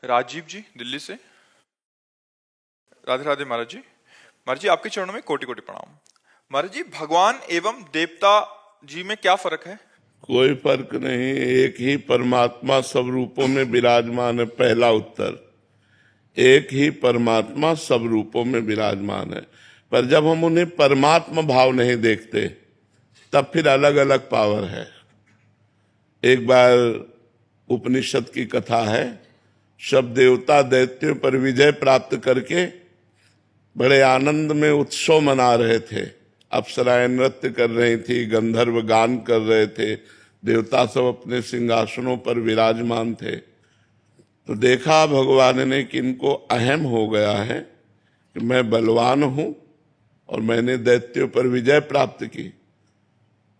राजीव जी दिल्ली से। राधे राधे महाराज जी। महाराज जी आपके चरणों में कोटि कोटि प्रणाम। महाराज जी भगवान एवं देवता जी में क्या फर्क है? कोई फर्क नहीं, एक ही परमात्मा सब रूपों में विराजमान है। पहला उत्तर, एक ही परमात्मा सब रूपों में विराजमान है, पर जब हम उन्हें परमात्मा भाव नहीं देखते तब फिर अलग अलग पावर है। एक बार उपनिषद की कथा है, सब देवता दैत्यों पर विजय प्राप्त करके बड़े आनंद में उत्सव मना रहे थे। अप्सराएं नृत्य कर रही थी, गंधर्व गान कर रहे थे, देवता सब अपने सिंहासनों पर विराजमान थे। तो देखा भगवान ने कि इनको अहम हो गया है कि मैं बलवान हूं और मैंने दैत्यों पर विजय प्राप्त की।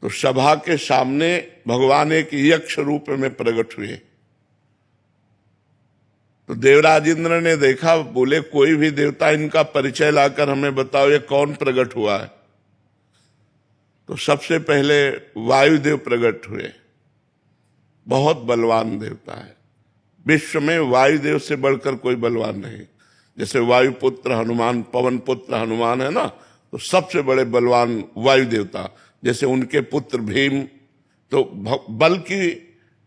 तो सभा के सामने भगवान एक यक्ष रूप में प्रकट हुए। तो देवराज इंद्र ने देखा, बोले कोई भी देवता इनका परिचय लाकर हमें बताओ, ये कौन प्रकट हुआ है। तो सबसे पहले वायुदेव प्रकट हुए। बहुत बलवान देवता है, विश्व में वायुदेव से बढ़कर कोई बलवान नहीं। जैसे वायुपुत्र हनुमान, पवन पुत्र हनुमान है ना, तो सबसे बड़े बलवान वायु देवता। जैसे उनके पुत्र भीम, तो बल की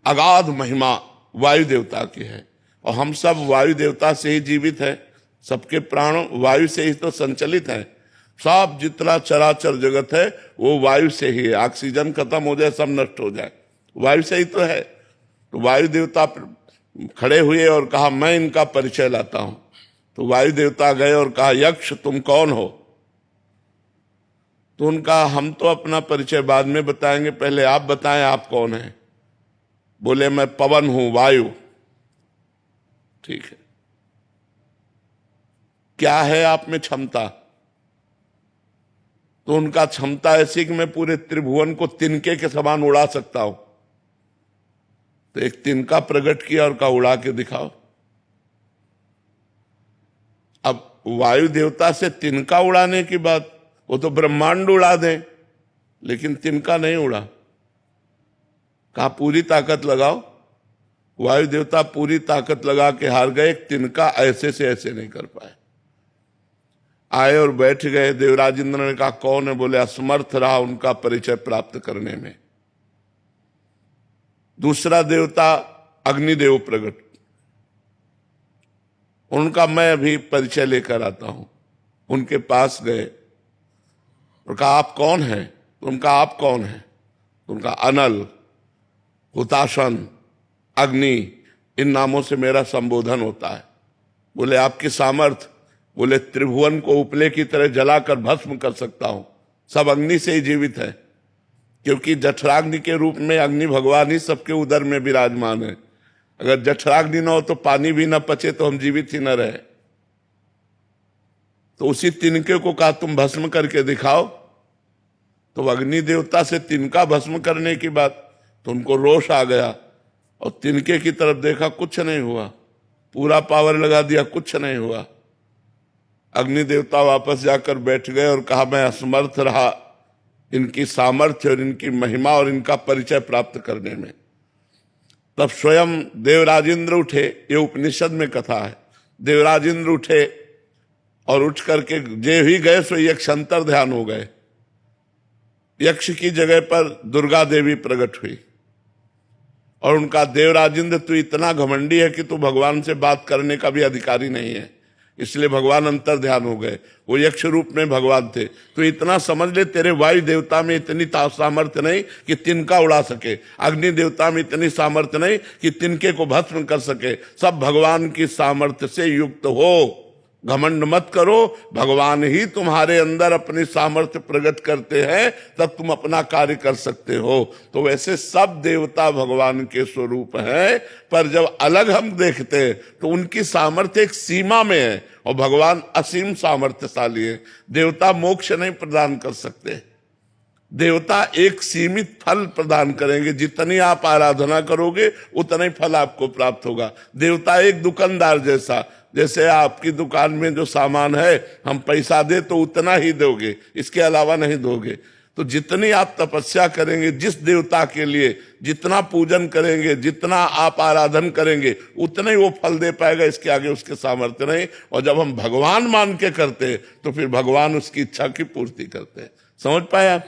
अगाध महिमा वायु देवता की है। और हम सब वायु देवता से ही जीवित है, सबके प्राण वायु से ही तो संचलित है। सब जितना चराचर जगत है वो वायु से ही है। ऑक्सीजन खत्म हो जाए, सब नष्ट हो जाए, वायु से ही तो है। तो वायु देवता खड़े हुए और कहा मैं इनका परिचय लाता हूं। तो वायु देवता गए और कहा यक्ष तुम कौन हो? तो उनका हम तो अपना परिचय बाद में बताएंगे, पहले आप बताएं आप कौन हैं। बोले मैं पवन हूं, वायु। ठीक है, क्या है आप में क्षमता? तो उनका क्षमता ऐसी कि मैं पूरे त्रिभुवन को तिनके के समान उड़ा सकता हूं। तो एक तिनका प्रकट किया और कहा उड़ा के दिखाओ। अब वायु देवता से तिनका उड़ाने की बात, वो तो ब्रह्मांड उड़ा दें, लेकिन तिनका नहीं उड़ा। कहा पूरी ताकत लगाओ। वायु देवता पूरी ताकत लगा के हार गए, तिनका ऐसे से ऐसे नहीं कर पाए। आए और बैठ गए। देवराज इंद्र ने कहा कौन है? बोले असमर्थ रहा उनका परिचय प्राप्त करने में। दूसरा देवता अग्निदेव प्रकट, उनका मैं अभी परिचय लेकर आता हूं। उनके पास गए और कहा आप कौन हैं? तो उनका आप कौन है? तो उनका अनल, हुताशन, अग्नि, इन नामों से मेरा संबोधन होता है। बोले आपकी सामर्थ्य? बोले त्रिभुवन को उपले की तरह जलाकर भस्म कर सकता हूं। सब अग्नि से ही जीवित है, क्योंकि जठराग्नि के रूप में अग्नि भगवान ही सबके उदर में विराजमान है। अगर जठराग्नि न हो तो पानी भी न पचे तो हम जीवित ही न रहे। तो उसी तिनके को कहा तुम भस्म करके दिखाओ। तो अग्नि देवता से तिनका भस्म करने की बात, तो उनको रोष आ गया और तिनके की तरफ देखा, कुछ नहीं हुआ। पूरा पावर लगा दिया, कुछ नहीं हुआ। अग्नि देवता वापस जाकर बैठ गए और कहा मैं असमर्थ रहा इनकी सामर्थ्य और इनकी महिमा और इनका परिचय प्राप्त करने में। तब स्वयं देवराजेंद्र उठे, ये उपनिषद में कथा है। देवराजेंद्र उठे और उठ करके जे ही गए सो यक्ष अंतर ध्यान हो गए। यक्ष की जगह पर दुर्गा देवी प्रकट हुई और उनका देवराजेंद्र तू इतना घमंडी है कि तू भगवान से बात करने का भी अधिकारी नहीं है। इसलिए भगवान अंतर ध्यान हो गए। वो यक्ष रूप में भगवान थे। तो इतना समझ ले, तेरे वायु देवता में इतनी सामर्थ्य नहीं कि तिनका उड़ा सके, अग्नि देवता में इतनी सामर्थ्य नहीं कि तिनके को भस्म कर सके। सब भगवान की सामर्थ्य से युक्त हो। घमंड मत करो, भगवान ही तुम्हारे अंदर अपनी सामर्थ्य प्रकट करते हैं, तब तुम अपना कार्य कर सकते हो। तो वैसे सब देवता भगवान के स्वरूप हैं, पर जब अलग हम देखते हैं तो उनकी सामर्थ्य एक सीमा में है और भगवान असीम सामर्थ्यशाली है। देवता मोक्ष नहीं प्रदान कर सकते, देवता एक सीमित फल प्रदान करेंगे। जितनी आप आराधना करोगे उतना ही फल आपको प्राप्त होगा। देवता एक दुकानदार जैसा, जैसे आपकी दुकान में जो सामान है हम पैसा दे तो उतना ही दोगे, इसके अलावा नहीं दोगे। तो जितनी आप तपस्या करेंगे, जिस देवता के लिए जितना पूजन करेंगे, जितना आप आराधन करेंगे, उतना ही वो फल दे पाएगा। इसके आगे उसके सामर्थ्य नहीं। और जब हम भगवान मान के करते हैं तो फिर भगवान उसकी इच्छा की पूर्ति करते हैं। समझ पाए आप?